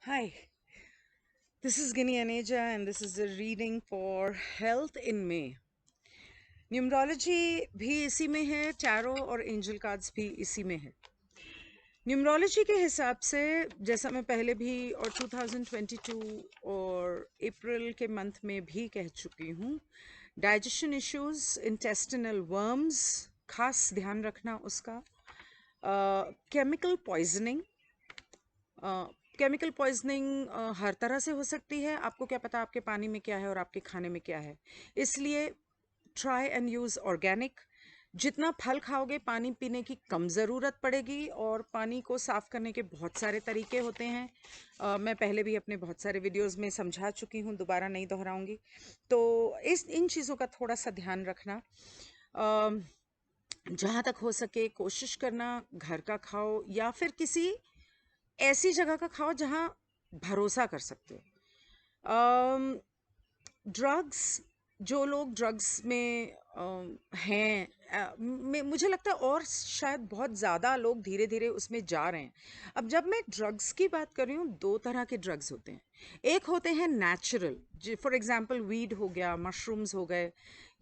Hi, this is Guinea Aneja and this is a reading for Health in May. Numerology भी इसी में है, tarot और angel cards भी इसी में है। न्यूमरोलॉजी के हिसाब से, जैसा मैं पहले भी और 2022 और अप्रैल के मंथ में भी कह चुकी हूँ, डाइजेशन इश्यूज, इंटेस्टिनल वर्म्स, खास ध्यान रखना उसका। केमिकल पॉइजनिंग, केमिकल पॉइजनिंग हर तरह से हो सकती है। आपको क्या पता आपके पानी में क्या है और आपके खाने में क्या है। इसलिए ट्राई एंड यूज़ ऑर्गेनिक। जितना फल खाओगे पानी पीने की कम ज़रूरत पड़ेगी, और पानी को साफ़ करने के बहुत सारे तरीके होते हैं। मैं पहले भी अपने बहुत सारे वीडियोस में समझा चुकी हूँ, दोबारा नहीं दोहराऊंगी। तो इन चीज़ों का थोड़ा सा ध्यान रखना। जहाँ तक हो सके कोशिश करना घर का खाओ, या फिर किसी ऐसी जगह का खाओ जहाँ भरोसा कर सकते हो। ड्रग्स, जो लोग ड्रग्स में हैं, मुझे लगता है और शायद बहुत ज़्यादा लोग धीरे धीरे उसमें जा रहे हैं। अब जब मैं ड्रग्स की बात कर रही हूँ, दो तरह के ड्रग्स होते हैं। एक होते हैं नेचुरल, फॉर एग्जांपल वीड हो गया, मशरूम्स हो गए।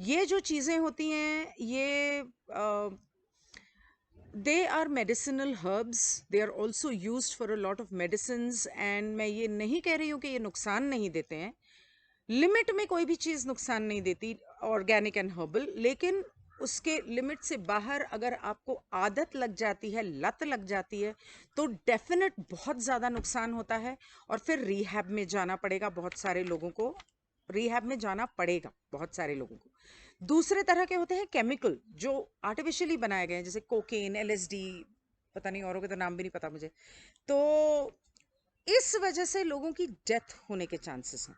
ये जो चीज़ें होती हैं, ये they are medicinal herbs, they are also use for a lot of medicines. And मैं ये नहीं कह रही हूँ कि ये नुकसान नहीं देते हैं, लिमिट में कोई भी चीज़ नुकसान नहीं देती, ऑर्गेनिक एंड हर्बल। लेकिन उसके लिमिट से बाहर अगर आपको आदत लग जाती है, लत लग जाती है, तो डेफिनेट बहुत ज़्यादा नुकसान होता है। और फिर रिहैब में जाना पड़ेगा बहुत सारे लोगों को, रिहैब में जाना पड़ेगा बहुत सारे लोगों को। दूसरे तरह के होते हैं केमिकल, जो आर्टिफिशियली बनाए गए हैं, जैसे कोकेन, एलएसडी, पता नहीं औरों के तो नाम भी नहीं पता मुझे। तो इस वजह से लोगों की डेथ होने के चांसेस हैं।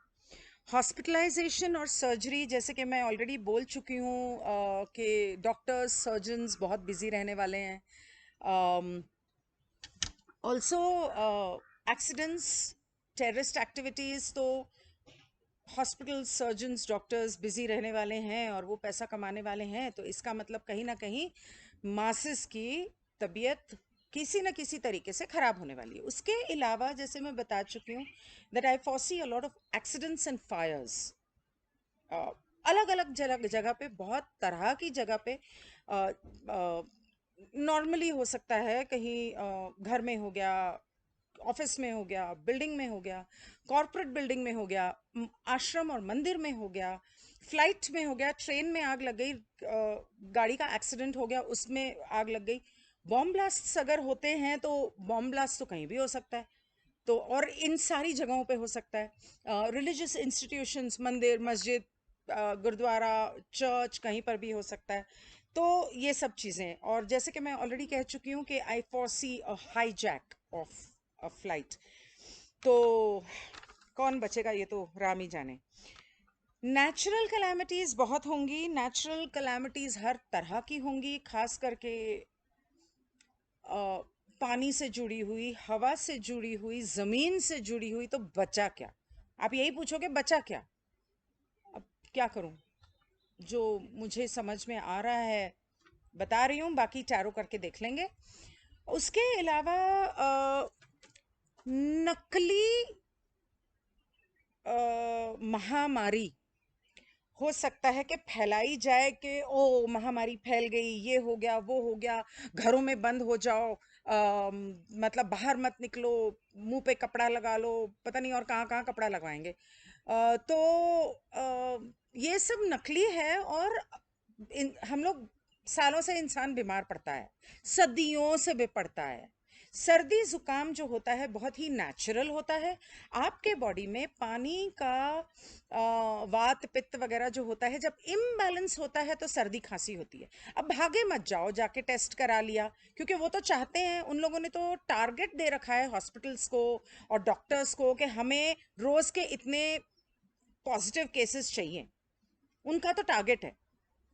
हॉस्पिटलाइजेशन और सर्जरी, जैसे कि मैं ऑलरेडी बोल चुकी हूँ कि डॉक्टर्स, सर्जन्स बहुत बिजी रहने वाले हैं। ऑल्सो एक्सीडेंट्स, टेररिस्ट एक्टिविटीज़, तो हॉस्पिटल, सर्जन्स, डॉक्टर्स बिजी रहने वाले हैं और वो पैसा कमाने वाले हैं। तो इसका मतलब कहीं ना कहीं मासेस की तबीयत किसी न किसी तरीके से ख़राब होने वाली है। उसके अलावा जैसे मैं बता चुकी हूँ, that I foresee a lot of accidents and fires. अलग अलग जगह जगह पे, बहुत तरह की जगह पे। नॉर्मली हो सकता है कहीं घर में हो गया, ऑफिस में हो गया, बिल्डिंग में हो गया, कॉरपोरेट बिल्डिंग में हो गया, आश्रम और मंदिर में हो गया, फ्लाइट में हो गया, ट्रेन में आग लग गई, गाड़ी का एक्सीडेंट हो गया, उसमें आग लग गई। बॉम्ब ब्लास्ट अगर होते हैं तो बॉम्ब ब्लास्ट तो कहीं भी हो सकता है। तो और इन सारी जगहों पे हो सकता है। रिलीजियस इंस्टीट्यूशंस, मंदिर, मस्जिद, गुरुद्वारा, चर्च, कहीं पर भी हो सकता है। तो ये सब चीज़ें, और जैसे कि मैं ऑलरेडी कह चुकी हूँ कि I foresee a hijack of a flight. तो कौन बचेगा ये तो राम ही जाने। नेचुरल कैलामिटीज़ बहुत होंगी, नेचुरल कैलामिटीज़ हर तरह की होंगी, खास करके पानी से जुड़ी हुई, हवा से जुड़ी हुई, ज़मीन से जुड़ी हुई। तो बचा क्या? आप यही पूछोगे बचा क्या। अब क्या करूं, जो मुझे समझ में आ रहा है बता रही हूँ, बाकी टैरो करके देख लेंगे। उसके अलावा नकली महामारी हो सकता है कि फैलाई जाए कि ओ महामारी फैल गई, ये हो गया, वो हो गया, घरों में बंद हो जाओ, मतलब बाहर मत निकलो, मुंह पे कपड़ा लगा लो, पता नहीं और कहाँ कहाँ कपड़ा लगवाएंगे। तो ये सब नकली है। और हम लोग, सालों से इंसान बीमार पड़ता है, सदियों से भी पड़ता है। सर्दी जुकाम जो होता है बहुत ही नेचुरल होता है। आपके बॉडी में पानी का वात पित्त वगैरह जो होता है, जब इम्बैलेंस होता है तो सर्दी खांसी होती है। अब भागे मत जाओ, जाके टेस्ट करा लिया, क्योंकि वो तो चाहते हैं, उन लोगों ने तो टारगेट दे रखा है हॉस्पिटल्स को और डॉक्टर्स को कि हमें रोज के इतने पॉजिटिव केसेस चाहिए। उनका तो टारगेट है,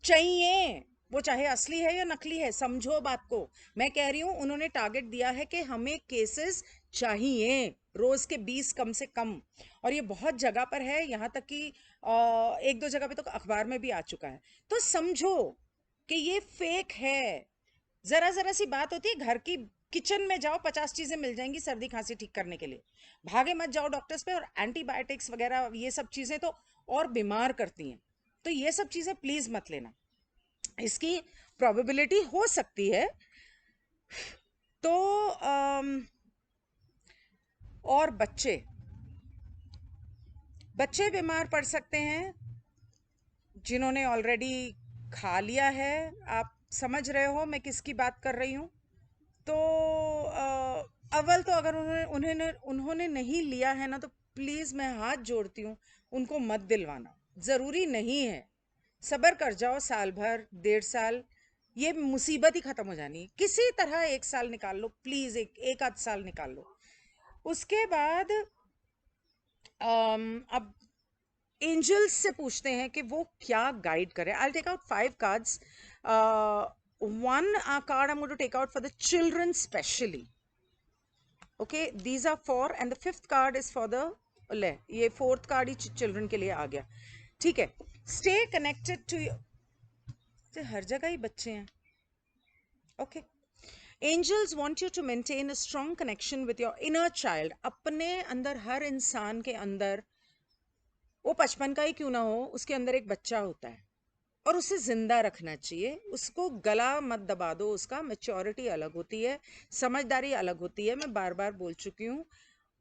चाहिए, वो चाहे असली है या नकली है, समझो बात को। मैं कह रही हूं उन्होंने टारगेट दिया है कि हमें केसेस चाहिए, रोज के 20 कम से कम। और ये बहुत जगह पर है, यहाँ तक कि एक दो जगह पे तो अखबार में भी आ चुका है। तो समझो कि ये फेक है। जरा जरा सी बात होती है, घर की किचन में जाओ, 50 चीजें मिल जाएंगी सर्दी खांसी ठीक करने के लिए। भागे मत जाओ डॉक्टर्स पे, और एंटीबायोटिक्स वगैरह ये सब चीजें तो और बीमार करती हैं। तो ये सब चीजें प्लीज मत लेना। इसकी प्रोबेबिलिटी हो सकती है। तो और बच्चे बच्चे बीमार पड़ सकते हैं जिन्होंने ऑलरेडी खा लिया है। आप समझ रहे हो मैं किसकी बात कर रही हूँ। तो अव्वल तो अगर उन्होंने उन्होंने नहीं लिया है ना, तो प्लीज मैं हाथ जोड़ती हूँ, उनको मत दिलवाना। जरूरी नहीं है, सब्र कर जाओ, साल भर 1.5 साल, ये मुसीबत ही खत्म हो जानी है। किसी तरह 1 साल निकाल लो प्लीज, एक आध साल निकाल लो। उसके बाद अब एंजल्स से पूछते हैं कि वो क्या गाइड करे। I take out 5 cards. One card I am going to take out for the children specially. Okay, these are for, and the 5th card is for the, ले ये 4th कार्ड ही children के लिए आ गया। ठीक है, stay connected to, हर जगह ही बच्चे हैं। Okay, angels want you to maintain a strong connection with your inner child. अपने अंदर, हर इंसान के अंदर, वो 55 का ही क्यों ना हो, उसके अंदर एक बच्चा होता है, और उसे जिंदा रखना चाहिए। उसको गला मत दबा दो। उसका मैच्योरिटी अलग होती है, समझदारी अलग होती है, मैं बार बार बोल चुकी हूँ।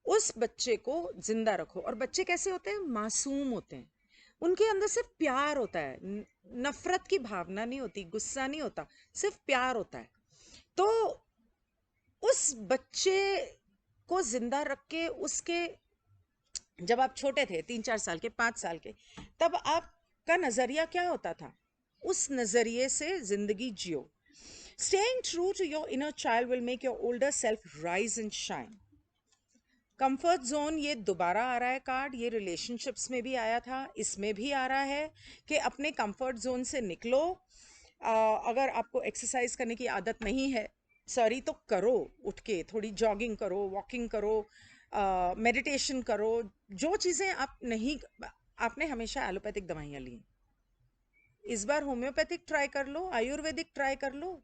उस बच्चे को जिंदा रखो। और बच्चे कैसे होते हैं? मासूम होते हैं। उनके अंदर सिर्फ प्यार होता है, नफरत की भावना नहीं होती, गुस्सा नहीं होता, सिर्फ प्यार होता है। तो उस बच्चे को जिंदा रख के, उसके, जब आप छोटे थे 3-4 साल के, 5 साल के, तब आपका नजरिया क्या होता था? उस नजरिए से जिंदगी जियो। Staying true to your inner child will make your older self rise and shine. Comfort zone, ये दोबारा आ रहा है कार्ड। ये रिलेशनशिप्स में भी आया था, इसमें भी आ रहा है कि अपने कंफर्ट जोन से निकलो। अगर आपको एक्सरसाइज करने की आदत नहीं है, सॉरी, तो करो। उठ के थोड़ी जॉगिंग करो, वॉकिंग करो, मेडिटेशन करो। जो चीज़ें आप नहीं, आपने हमेशा एलोपैथिक दवाइयाँ ली, इस बार होम्योपैथिक ट्राई कर लो, आयुर्वेदिक ट्राई कर लो।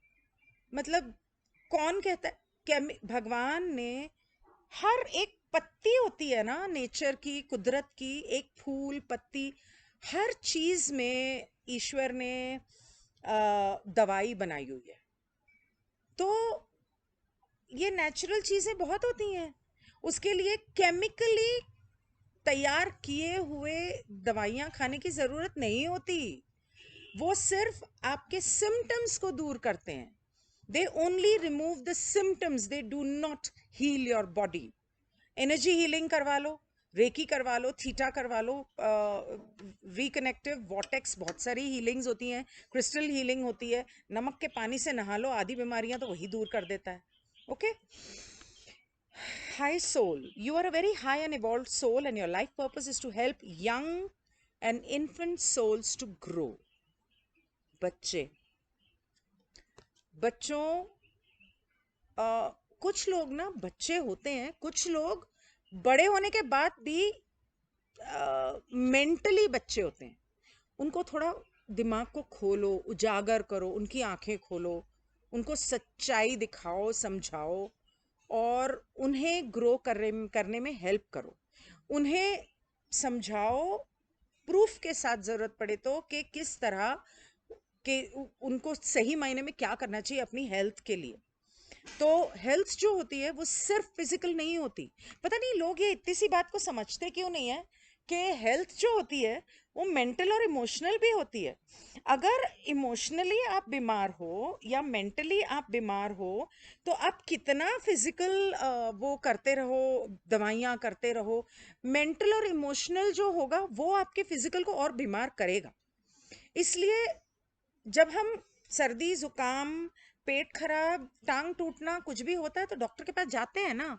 मतलब कौन कहता है? भगवान ने हर एक पत्ती होती है ना नेचर की, कुदरत की, एक फूल, पत्ती, हर चीज में ईश्वर ने दवाई बनाई हुई है। तो ये नेचुरल चीजें बहुत होती हैं, उसके लिए केमिकली तैयार किए हुए दवाइयाँ खाने की जरूरत नहीं होती। वो सिर्फ आपके सिम्टम्स को दूर करते हैं। They only remove the symptoms, they do not heal your body. Energy healing करवा लो, रेकी करवा लो, थीटा करवा लो, रिकनेक्टिव वॉटेक्स, बहुत सारी हीलिंग्स होती हैं, क्रिस्टल हीलिंग होती है, नमक के पानी से नहा लो, आधी बीमारियां तो वही दूर कर देता है। Okay, high soul, you are a very high and evolved soul, and your life purpose is to help young and infant souls to grow. बच्चे, बच्चों, कुछ लोग ना बच्चे होते हैं, कुछ लोग बड़े होने के बाद भी मेंटली बच्चे होते हैं। उनको थोड़ा दिमाग को खोलो, उजागर करो, उनकी आंखें खोलो, उनको सच्चाई दिखाओ, समझाओ, और उन्हें ग्रो करने में हेल्प करो। उन्हें समझाओ, प्रूफ के साथ जरूरत पड़े तो, कि किस तरह के उनको सही मायने में क्या करना चाहिए अपनी हेल्थ के लिए। तो हेल्थ जो होती है वो सिर्फ फिजिकल नहीं होती। पता नहीं लोग ये इतनी सी बात को समझते क्यों नहीं है कि हेल्थ जो होती है वो मेंटल और इमोशनल भी होती है। अगर इमोशनली आप बीमार हो या मेंटली आप बीमार हो, तो आप कितना फिजिकल वो करते रहो, दवाइयाँ करते रहो, मेंटल और इमोशनल जो होगा वो आपके फिजिकल को और बीमार करेगा। इसलिए जब हम सर्दी, जुकाम, पेट खराब, टांग टूटना, कुछ भी होता है तो डॉक्टर के पास जाते हैं ना।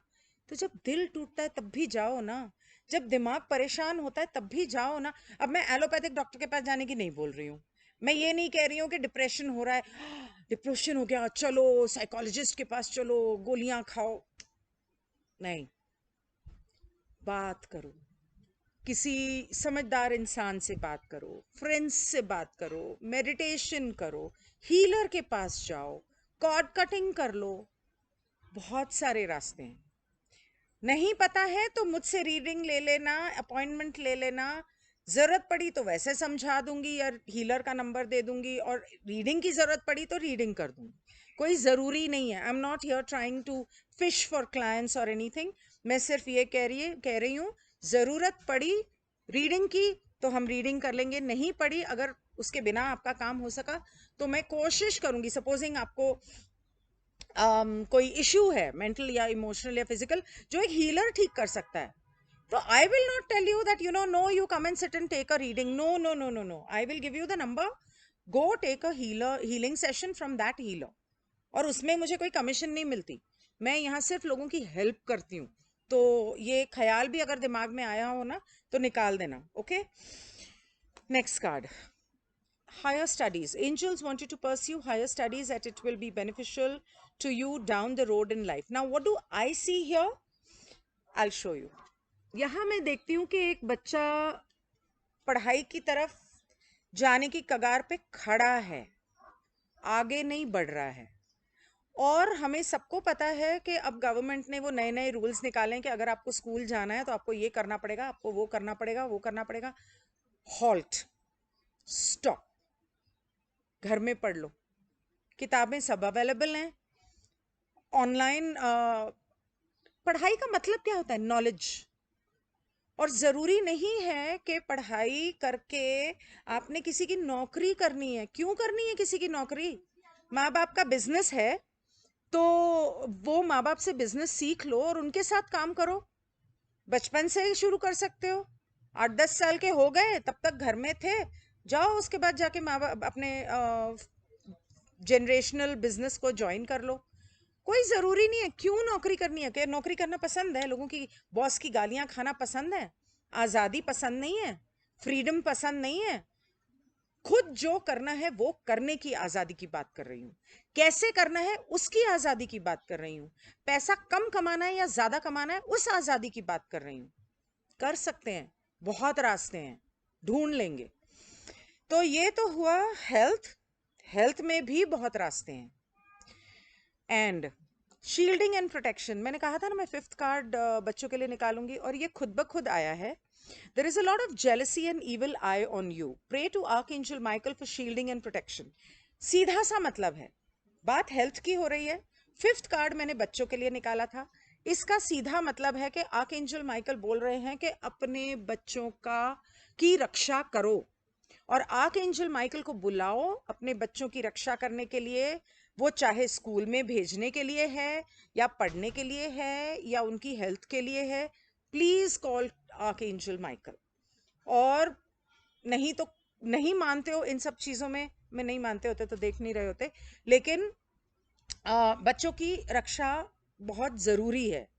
तो जब दिल टूटता है तब भी जाओ ना, जब दिमाग परेशान होता है तब भी जाओ ना। अब मैं एलोपैथिक डॉक्टर के पास जाने की नहीं बोल रही हूँ। मैं ये नहीं कह रही हूँ कि डिप्रेशन हो रहा है, डिप्रेशन हो गया चलो साइकोलॉजिस्ट के पास चलो, गोलियां खाओ। नहीं, बात करो, किसी समझदार इंसान से बात करो, फ्रेंड्स से बात करो, मेडिटेशन करो, हीलर के पास जाओ, कॉर्ड कटिंग कर लो, बहुत सारे रास्ते हैं। नहीं पता है तो मुझसे रीडिंग ले लेना, अपॉइंटमेंट ले लेना। जरूरत पड़ी तो वैसे समझा दूंगी या हीलर का नंबर दे दूंगी, और रीडिंग की जरूरत पड़ी तो रीडिंग कर दूंगी। कोई जरूरी नहीं है। I am not here trying to fish for clients और एनीथिंग। मैं सिर्फ ये कह रही हूँ, जरूरत पड़ी रीडिंग की तो हम रीडिंग कर लेंगे, नहीं पड़ी अगर उसके बिना आपका काम हो सका तो मैं कोशिश करूंगी। सपोजिंग आपको कोई इश्यू है मेंटल या इमोशनल या फिजिकल, जो एक हीलर ठीक कर सकता है, तो I will not tell you that no you come and sit and take a reading. No no no no no, I will give you the number, go take a healing session from that healer. और उसमें मुझे कोई commission नहीं मिलती, मैं यहाँ सिर्फ लोगों की हेल्प करती हूँ। तो ये ख्याल भी अगर दिमाग में आया हो ना तो निकाल देना। Okay, next card. Higher studies. Angels want you to pursue higher studies that it will be beneficial to you down the road in life. Now, what do I see here? I'll show you. यहाँ मैं देखती हूँ कि एक बच्चा पढ़ाई की तरफ जाने की कगार पे खड़ा है, आगे नहीं बढ़ रहा है। और हमें सबको पता है कि अब गवर्नमेंट ने वो नए नए रूल्स निकाले हैं कि अगर आपको स्कूल जाना है तो आपको ये करना पड़ेगा, आपको वो करना पड़ेगा, वो करना पड़ेगा। हॉल्ट, स्टॉप, घर में पढ़ लो, किताबें सब अवेलेबल हैं ऑनलाइन। पढ़ाई का मतलब क्या होता है? नॉलेज। और ज़रूरी नहीं है कि पढ़ाई करके आपने किसी की नौकरी करनी है। क्यों करनी है किसी की नौकरी? माँ बाप का बिजनेस है तो वो माँ बाप से बिजनेस सीख लो और उनके साथ काम करो। बचपन से ही शुरू कर सकते हो। 8-10 साल के हो गए तब तक घर में थे, जाओ उसके बाद जाके माँ बाप अपने जनरेशनल बिजनेस को ज्वाइन कर लो। कोई ज़रूरी नहीं है। क्यों नौकरी करनी है? क्या नौकरी करना पसंद है? लोगों की बॉस की गालियां खाना पसंद है? आज़ादी पसंद नहीं है? फ्रीडम पसंद नहीं है? खुद जो करना है वो करने की आज़ादी की बात कर रही हूँ। कैसे करना है उसकी आज़ादी की बात कर रही हूँ। पैसा कम कमाना है या ज़्यादा कमाना है उस आज़ादी की बात कर रही हूँ। कर सकते हैं, बहुत रास्ते हैं, ढूंढ लेंगे। तो ये तो हुआ हेल्थ। हेल्थ में भी बहुत रास्ते हैं। एंड शील्डिंग एंड प्रोटेक्शन, मैंने कहा था ना मैं फिफ्थ कार्ड बच्चों के लिए निकालूंगी, और ये खुद ब खुद आया है। There is a lot of jealousy and evil eye on you, pray to archangel Michael for shielding and protection. सीधा सा मतलब है, बात हेल्थ की हो रही है। फिफ्थ कार्ड मैंने बच्चों के लिए निकाला था। इसका सीधा मतलब है कि आर्कएंजल माइकल बोल रहे हैं कि अपने बच्चों का की रक्षा करो, और आर्कएंजल माइकल को बुलाओ अपने बच्चों की रक्षा करने के लिए। वो चाहे स्कूल में भेजने के लिए है या पढ़ने के लिए है या उनकी हेल्थ के लिए है। Please call archangel Michael. और नहीं तो नहीं मानते हो इन सब चीज़ों में, मैं नहीं मानते होते तो देख नहीं रहे होते, लेकिन बच्चों की रक्षा बहुत ज़रूरी है।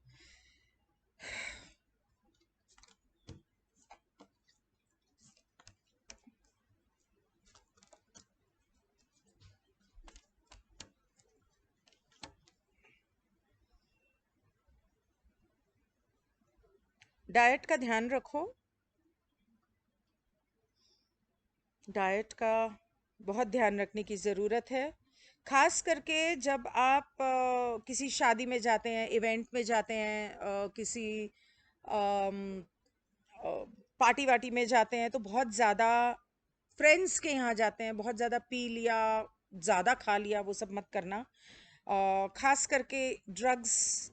डाइट का ध्यान रखो। डाइट का बहुत ध्यान रखने की ज़रूरत है, खास करके जब आप किसी शादी में जाते हैं, इवेंट में जाते हैं, किसी पार्टी वार्टी में जाते हैं, तो बहुत ज़्यादा फ्रेंड्स के यहाँ जाते हैं, बहुत ज़्यादा पी लिया, ज़्यादा खा लिया, वो सब मत करना। खास करके ड्रग्स,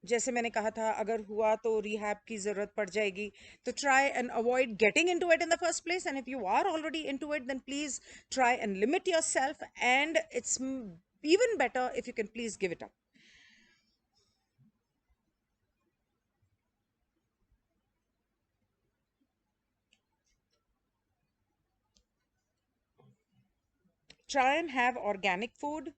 जैसे मैंने कहा था अगर हुआ तो रिहैब की ज़रूरत पड़ जाएगी। तो try and avoid getting into it in the first place, and if you are already into it then please try and limit yourself, and it's even better if you can please give it up. Try and have organic food.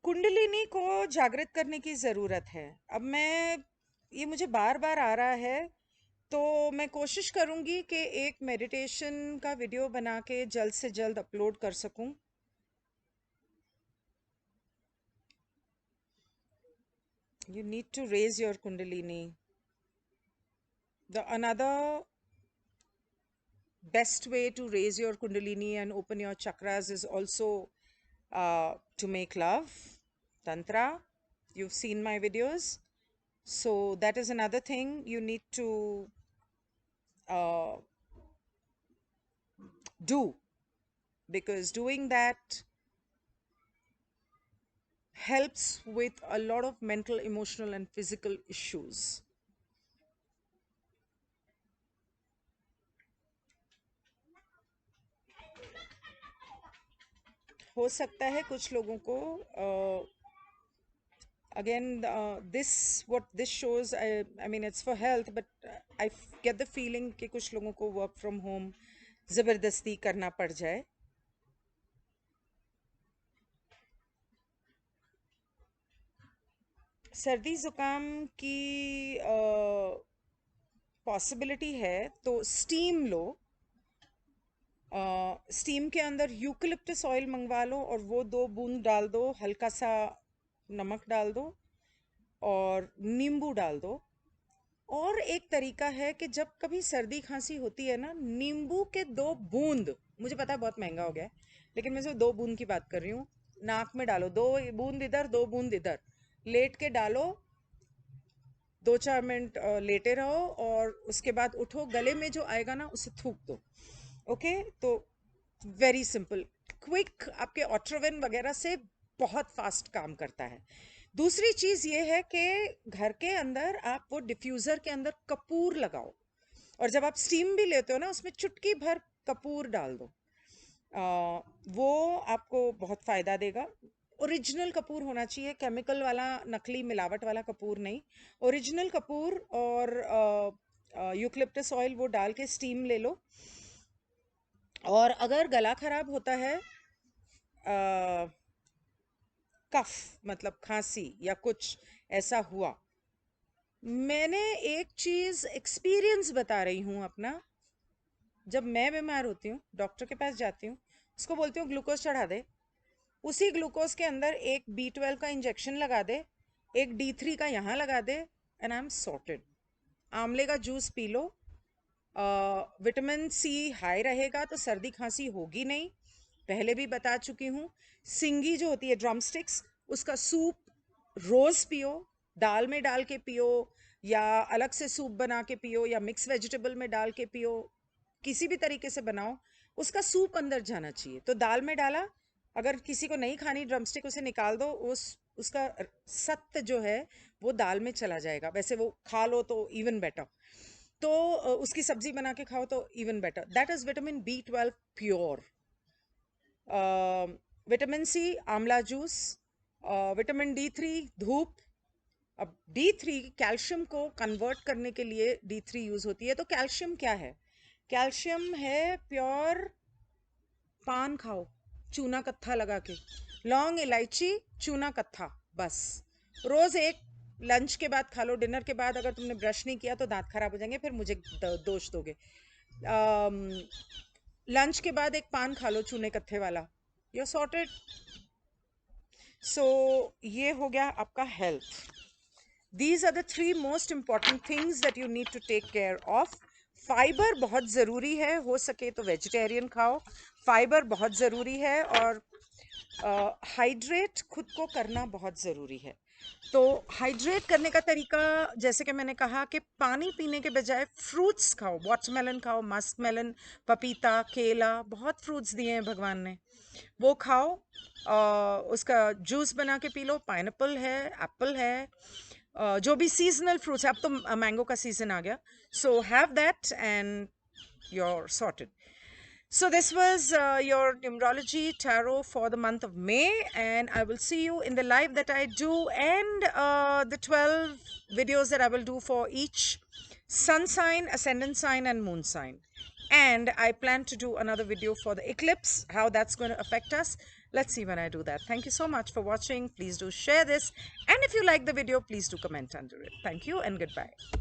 Kundalini को जागृत करने की ज़रूरत है। अब मैं, ये मुझे बार बार आ रहा है, तो मैं कोशिश करूँगी कि एक मेडिटेशन का वीडियो बना के जल्द से जल्द अपलोड कर सकूँ। You need to raise your kundalini. The another best way to raise your kundalini and open your chakras is also to make love, tantra. You've seen my videos. So that is another thing you need to uh, do, because doing that helps with a lot of mental, emotional, and physical issues. हो सकता है कुछ लोगों को again this what this shows, I mean it's for health, but get the feeling कि कुछ लोगों को work from home ज़बरदस्ती करना पड़ जाए. सर्दी ज़ुकाम की पॉसिबिलिटी है तो स्टीम लो. स्टीम के अंदर यूकलिप्टस ऑयल मंगवा लो और वो 2 बूंद डाल दो, हल्का सा नमक डाल दो और नींबू डाल दो. और एक तरीका है कि जब कभी सर्दी खांसी होती है ना, नींबू के 2 बूंद, मुझे पता है बहुत महंगा हो गया है, लेकिन मैं सिर्फ 2 बूंद की बात कर रही हूँ, नाक में डालो, 2 बूंद इधर 2 बूंद इधर, लेट के डालो, 2-4 मिनट लेटे रहो और उसके बाद उठो, गले में जो आएगा ना उसे थूक दो. ओके, तो वेरी सिंपल, क्विक, आपके ऑट्रोविन वगैरह से बहुत फास्ट काम करता है. दूसरी चीज़ ये है कि घर के अंदर आप वो डिफ्यूज़र के अंदर कपूर लगाओ, और जब आप स्टीम भी लेते हो ना उसमें चुटकी भर कपूर डाल दो. वो आपको बहुत फ़ायदा देगा. ओरिजिनल कपूर होना चाहिए, केमिकल वाला, नकली मिलावट वाला कपूर नहीं. ओरिजिनल कपूर और यूकलिप्टस ऑयल वो डाल के स्टीम ले लो. और अगर गला खराब होता है, कफ मतलब खांसी या कुछ ऐसा हुआ, मैंने एक चीज़ एक्सपीरियंस बता रही हूँ अपना. जब मैं बीमार होती हूँ, डॉक्टर के पास जाती हूँ, उसको बोलती हूँ ग्लूकोज चढ़ा दे, उसी ग्लूकोज के अंदर एक B12 का इंजेक्शन लगा दे, एक D3 का यहाँ लगा दे, एंड आई एम सॉर्टेड. आंवले का juice P low, vitamin C high रहेगा तो सर्दी खांसी होगी नहीं, पहले भी बता चुकी हूँ. सिंगी जो होती है, ड्रम स्टिक्स, उसका सूप रोज़ पियो, दाल में डाल के पियो, या अलग से सूप बना के पियो, या मिक्स वेजिटेबल में डाल के पियो, किसी भी तरीके से बनाओ, उसका सूप अंदर जाना चाहिए. तो दाल में डाला, अगर किसी को नहीं खानी ड्रमस्टिक, उसे निकाल दो, उसका सत्त जो है वो दाल में चला जाएगा. वैसे वो खा लो तो इवन बेटर, तो उसकी सब्जी बना के खाओ तो even better. That is vitamin B12 pure. Vitamin C amla juice, vitamin D3 धूप. अब D3 कैल्शियम को कन्वर्ट करने के लिए D3 यूज होती है. तो कैल्शियम क्या है? कैल्शियम है प्योर. पान खाओ चूना कत्था लगा के, लौंग इलायची चूना कत्था, बस रोज एक. लंच के बाद खा लो, डिनर के बाद अगर तुमने ब्रश नहीं किया तो दांत खराब हो जाएंगे, फिर मुझे दोष दोगे. लंच के बाद एक पान खा लो चूने कत्थे वाला, यू आर सॉर्टेड. सो ये हो गया आपका health. These are the 3 most important things that you need to take care of. Fibre बहुत ज़रूरी है, हो सके तो वेजिटेरियन खाओ, फाइबर बहुत ज़रूरी है. और हाइड्रेट खुद को करना बहुत ज़रूरी है. तो हाइड्रेट करने का तरीका, जैसे कि मैंने कहा कि पानी पीने के बजाय फ्रूट्स खाओ. वाटरमेलन खाओ, मस्क मेलन, पपीता, केला, बहुत फ्रूट्स दिए हैं भगवान ने, वो खाओ. उसका जूस बना के पी लो. पाइनएप्पल है, एप्पल है, जो भी सीजनल फ्रूट्स है. अब तो मैंगो का सीजन आ गया, so have that and you're sorted. So this was your numerology tarot for the month of May, and I will see you in the live that I do, and the 12 videos that I will do for each sun sign, ascendant sign, and moon sign. And I plan to do another video for the eclipse, how that's going to affect us. Let's see when I do that. Thank you so much for watching. Please do share this, and if you like the video, please do comment under it. Thank you and goodbye.